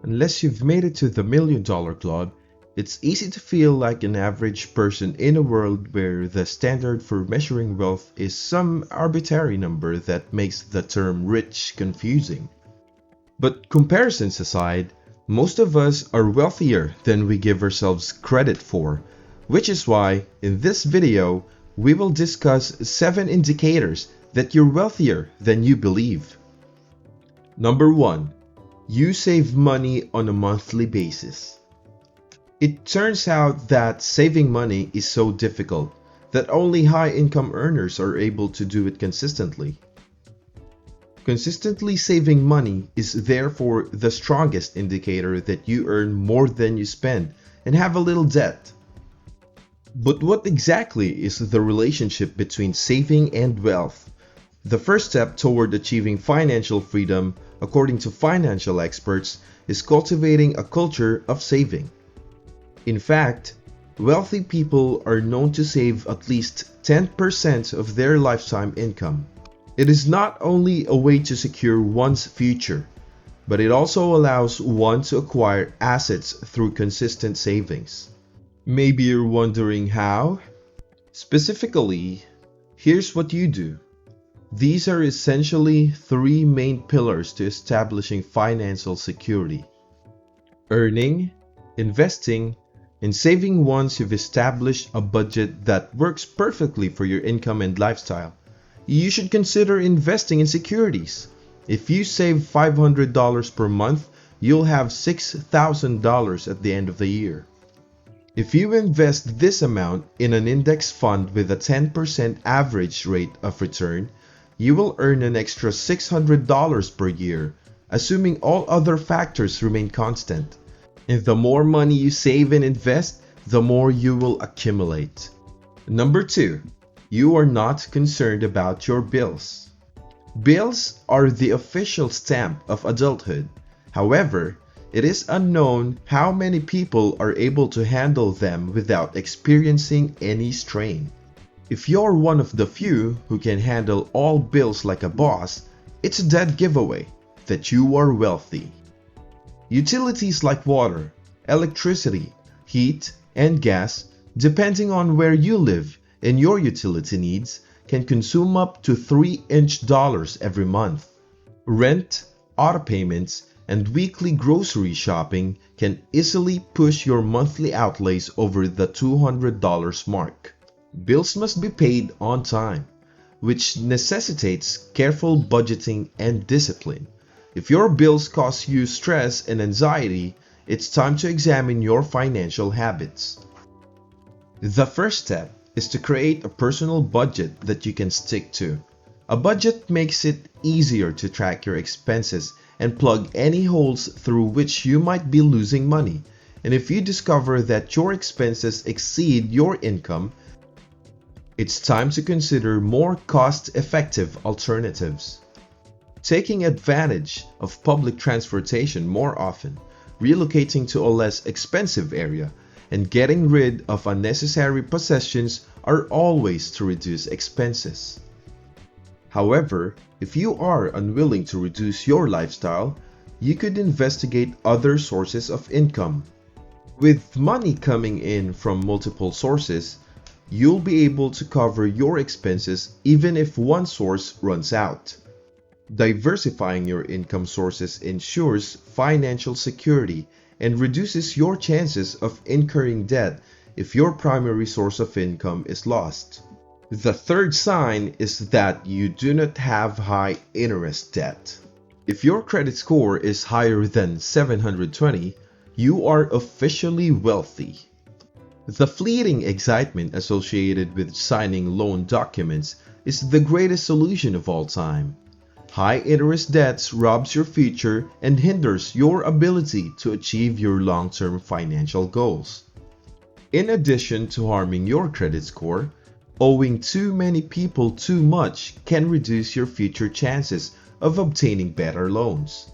Unless you've made it to the $1 million club, it's easy to feel like an average person in a world where the standard for measuring wealth is some arbitrary number that makes the term rich confusing. But comparisons aside, most of us are wealthier than we give ourselves credit for, which is why, in this video, we will discuss 7 indicators that you're wealthier than you believe. Number 1. You save money on a monthly basis. It turns out that saving money is so difficult that only high-income earners are able to do it consistently. Consistently saving money is therefore the strongest indicator that you earn more than you spend and have a little debt. But what exactly is the relationship between saving and wealth? The first step toward achieving financial freedom, according to financial experts, is cultivating a culture of saving. In fact, wealthy people are known to save at least 10% of their lifetime income. It is not only a way to secure one's future, but it also allows one to acquire assets through consistent savings. Maybe you're wondering how? Specifically, here's what you do. These are essentially 3 main pillars to establishing financial security: earning, investing, and saving. Once you've established a budget that works perfectly for your income and lifestyle, you should consider investing in securities. If you save $500 per month, you'll have $6,000 at the end of the year. If you invest this amount in an index fund with a 10% average rate of return, you will earn an extra $600 per year, assuming all other factors remain constant. And the more money you save and invest, the more you will accumulate. Number 2. You are not concerned about your bills. Bills are the official stamp of adulthood. However, it is unknown how many people are able to handle them without experiencing any strain. If you're one of the few who can handle all bills like a boss, it's a dead giveaway that you are wealthy. Utilities like water, electricity, heat, and gas, depending on where you live and your utility needs, can consume up to $3 every month. Rent, auto payments, and weekly grocery shopping can easily push your monthly outlays over the $200 mark. Bills must be paid on time, which necessitates careful budgeting and discipline. If your bills cause you stress and anxiety, it's time to examine your financial habits. The first step is to create a personal budget that you can stick to. A budget makes it easier to track your expenses and plug any holes through which you might be losing money. And if you discover that your expenses exceed your income, it's time to consider more cost-effective alternatives. Taking advantage of public transportation more often, relocating to a less expensive area, and getting rid of unnecessary possessions are all ways to reduce expenses. However, if you are unwilling to reduce your lifestyle, you could investigate other sources of income. With money coming in from multiple sources, you'll be able to cover your expenses even if one source runs out. Diversifying your income sources ensures financial security and reduces your chances of incurring debt if your primary source of income is lost. The third sign is that you do not have high interest debt. If your credit score is higher than 720, you are officially wealthy. The fleeting excitement associated with signing loan documents is the greatest solution of all time. High interest debts robs your future and hinders your ability to achieve your long-term financial goals. In addition to harming your credit score, owing too many people too much can reduce your future chances of obtaining better loans.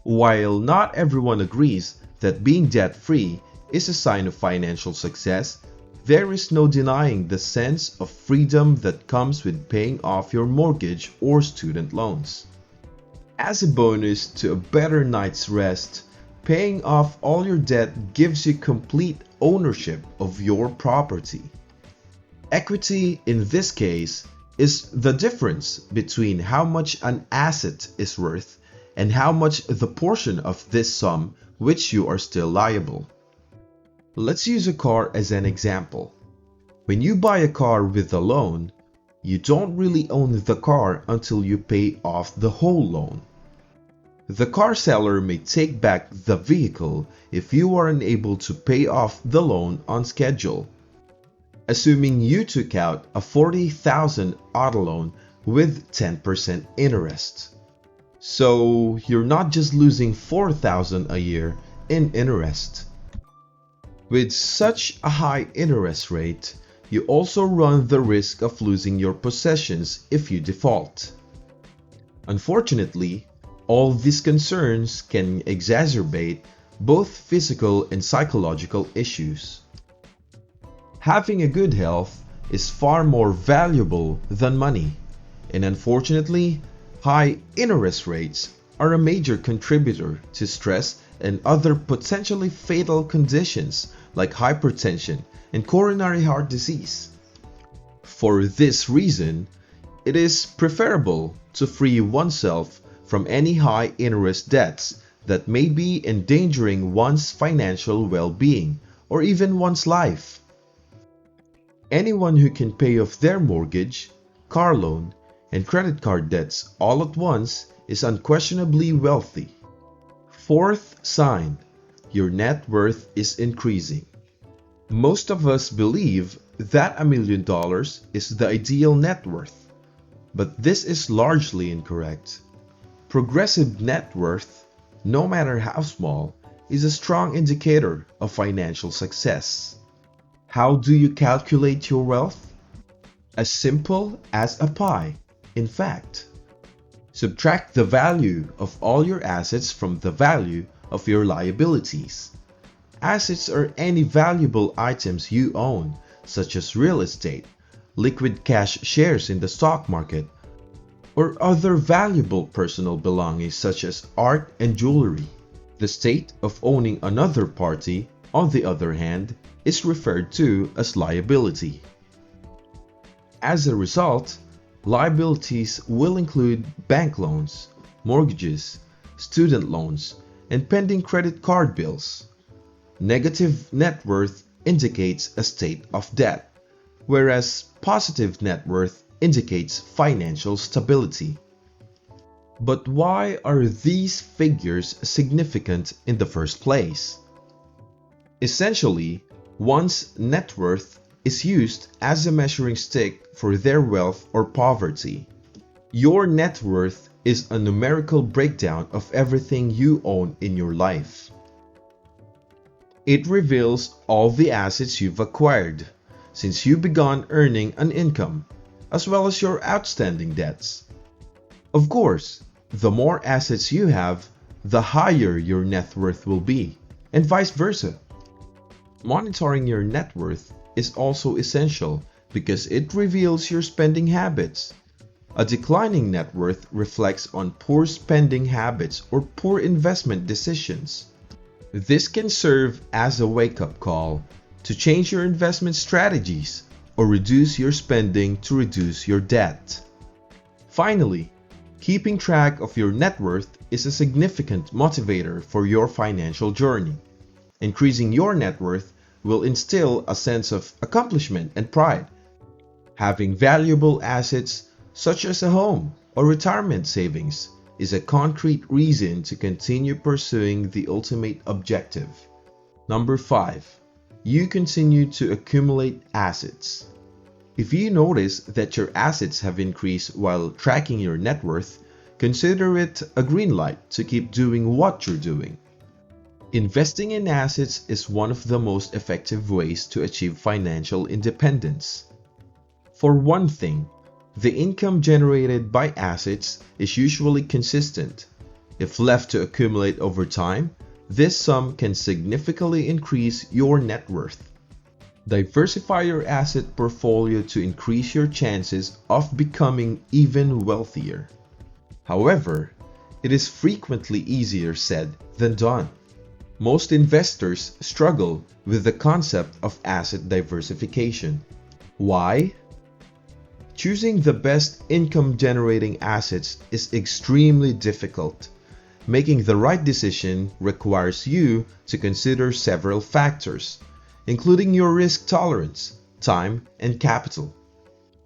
While not everyone agrees that being debt-free is a sign of financial success, there is no denying the sense of freedom that comes with paying off your mortgage or student loans. As a bonus to a better night's rest, paying off all your debt gives you complete ownership of your property. Equity, in this case, is the difference between how much an asset is worth and how much the portion of this sum which you are still liable. Let's use a car as an example. When you buy a car with a loan, you don't really own the car until you pay off the whole loan. The car seller may take back the vehicle if you are unable to pay off the loan on schedule. Assuming you took out a $40,000 auto loan with 10% interest. So you're not just losing $4,000 a year in interest. With such a high interest rate, you also run the risk of losing your possessions if you default. Unfortunately, all these concerns can exacerbate both physical and psychological issues. Having a good health is far more valuable than money, and unfortunately, high interest rates are a major contributor to stress and other potentially fatal conditions like hypertension and coronary heart disease. For this reason, it is preferable to free oneself from any high interest debts that may be endangering one's financial well-being or even one's life. Anyone who can pay off their mortgage, car loan, and credit card debts all at once is unquestionably wealthy. Fourth sign, your net worth is increasing. Most of us believe that $1 million is the ideal net worth, but this is largely incorrect. Progressive net worth, no matter how small, is a strong indicator of financial success. How do you calculate your wealth? As simple as a pie, in fact. Subtract the value of all your assets from the value of your liabilities. Assets are any valuable items you own, such as real estate, liquid cash shares in the stock market, or other valuable personal belongings such as art and jewelry. The state of owning another party, on the other hand, is referred to as liability. As a result, liabilities will include bank loans, mortgages, student loans, and pending credit card bills. Negative net worth indicates a state of debt, whereas positive net worth indicates financial stability. But why are these figures significant in the first place? Essentially, one's net worth is used as a measuring stick for their wealth or poverty. Your net worth is a numerical breakdown of everything you own in your life. It reveals all the assets you've acquired since you began earning an income, as well as your outstanding debts. Of course, the more assets you have, the higher your net worth will be, and vice versa. Monitoring your net worth is also essential because it reveals your spending habits. A declining net worth reflects on poor spending habits or poor investment decisions. This can serve as a wake-up call to change your investment strategies or reduce your spending to reduce your debt. Finally, keeping track of your net worth is a significant motivator for your financial journey. Increasing your net worth will instill a sense of accomplishment and pride. Having valuable assets such as a home or retirement savings is a concrete reason to continue pursuing the ultimate objective. Number 5. You continue to accumulate assets. If you notice that your assets have increased while tracking your net worth, consider it a green light to keep doing what you're doing. Investing in assets is one of the most effective ways to achieve financial independence. For one thing, the income generated by assets is usually consistent. If left to accumulate over time, this sum can significantly increase your net worth. Diversify your asset portfolio to increase your chances of becoming even wealthier. However, It is frequently easier said than done. Most investors struggle with the concept of asset diversification. Why? Choosing the best income generating assets is extremely difficult. Making the right decision requires you to consider several factors, including your risk tolerance, time, and capital.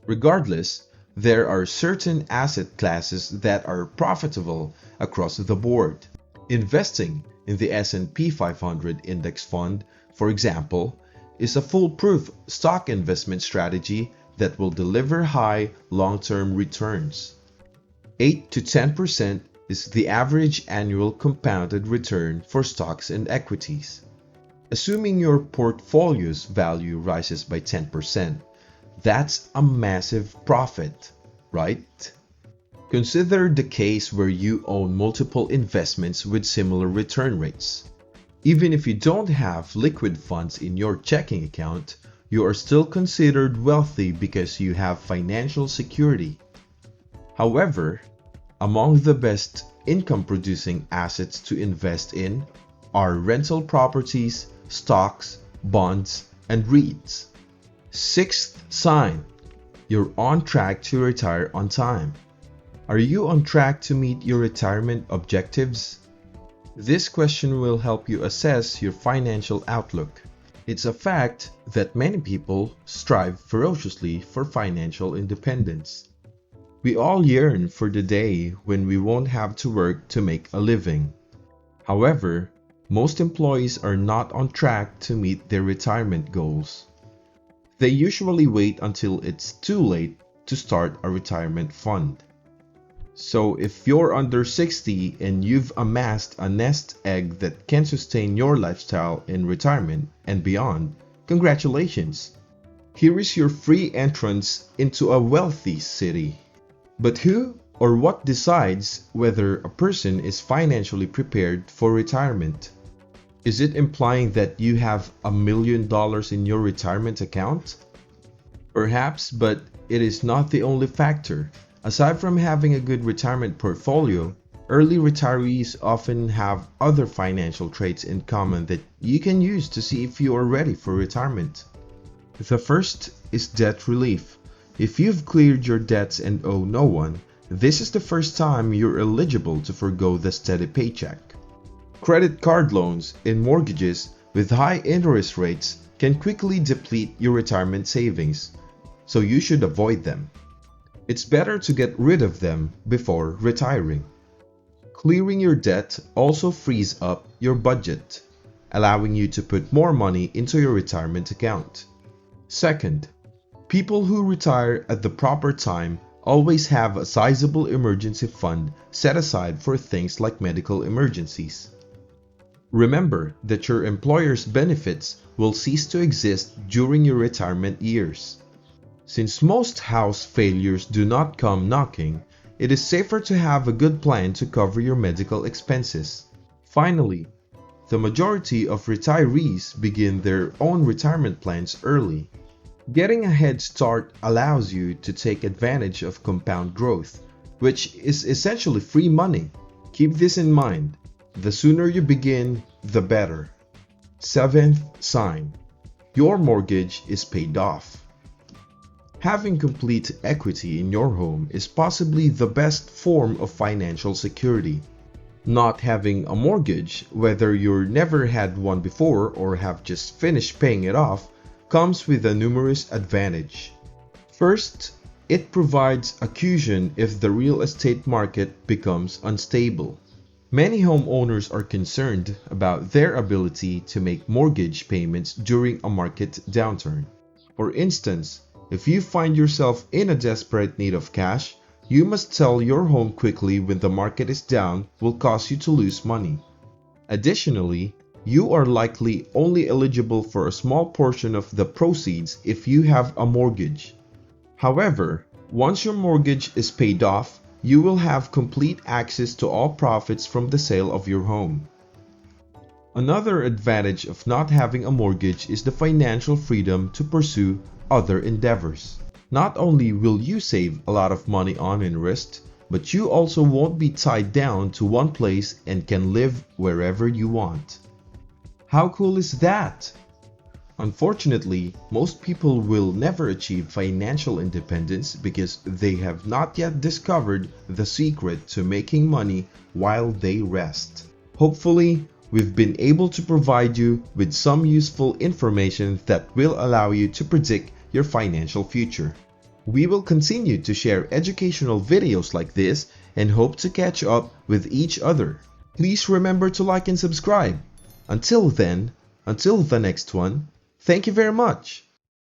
Regardless, there are certain asset classes that are profitable across the board. Investing in the S&P 500 index fund, for example, is a foolproof stock investment strategy that will deliver high long-term returns. 8 to 10% is the average annual compounded return for stocks and equities. Assuming your portfolio's value rises by 10%, that's a massive profit, right? Consider the case where you own multiple investments with similar return rates. Even if you don't have liquid funds in your checking account, you are still considered wealthy because you have financial security. However, among the best income-producing assets to invest in are rental properties, stocks, bonds, and REITs. Sixth sign: you're on track to retire on time. Are you on track to meet your retirement objectives? This question will help you assess your financial outlook. It's a fact that many people strive ferociously for financial independence. We all yearn for the day when we won't have to work to make a living. However, most employees are not on track to meet their retirement goals. They usually wait until it's too late to start a retirement fund. So if you're under 60 and you've amassed a nest egg that can sustain your lifestyle in retirement and beyond, congratulations! Here is your free entrance into a wealthy city. But who or what decides whether a person is financially prepared for retirement? Is it implying that you have $1 million in your retirement account? Perhaps, but it is not the only factor. Aside from having a good retirement portfolio, early retirees often have other financial traits in common that you can use to see if you are ready for retirement. The first is debt relief. If you've cleared your debts and owe no one, this is the first time you're eligible to forgo the steady paycheck. Credit card loans and mortgages with high interest rates can quickly deplete your retirement savings, so you should avoid them. It's better to get rid of them before retiring. Clearing your debt also frees up your budget, allowing you to put more money into your retirement account. Second, people who retire at the proper time always have a sizable emergency fund set aside for things like medical emergencies. Remember that your employer's benefits will cease to exist during your retirement years. Since most house failures do not come knocking, it is safer to have a good plan to cover your medical expenses. Finally, the majority of retirees begin their own retirement plans early. Getting a head start allows you to take advantage of compound growth, which is essentially free money. Keep this in mind. The sooner you begin, the better. Seventh sign: your mortgage is paid off. Having complete equity in your home is possibly the best form of financial security. Not having a mortgage, whether you've never had one before or have just finished paying it off, comes with a numerous advantage. First, it provides a cushion if the real estate market becomes unstable. Many homeowners are concerned about their ability to make mortgage payments during a market downturn. For instance, if you find yourself in a desperate need of cash, you must sell your home quickly when the market is down will cause you to lose money. Additionally, you are likely only eligible for a small portion of the proceeds if you have a mortgage. However, once your mortgage is paid off, you will have complete access to all profits from the sale of your home. Another advantage of not having a mortgage is the financial freedom to pursue other endeavors. Not only will you save a lot of money on interest, but you also won't be tied down to one place and can live wherever you want. How cool is that? Unfortunately, most people will never achieve financial independence because they have not yet discovered the secret to making money while they rest. Hopefully, we've been able to provide you with some useful information that will allow you to predict your financial future. We will continue to share educational videos like this and hope to catch up with each other. Please remember to like and subscribe. Until then, until the next one, thank you very much.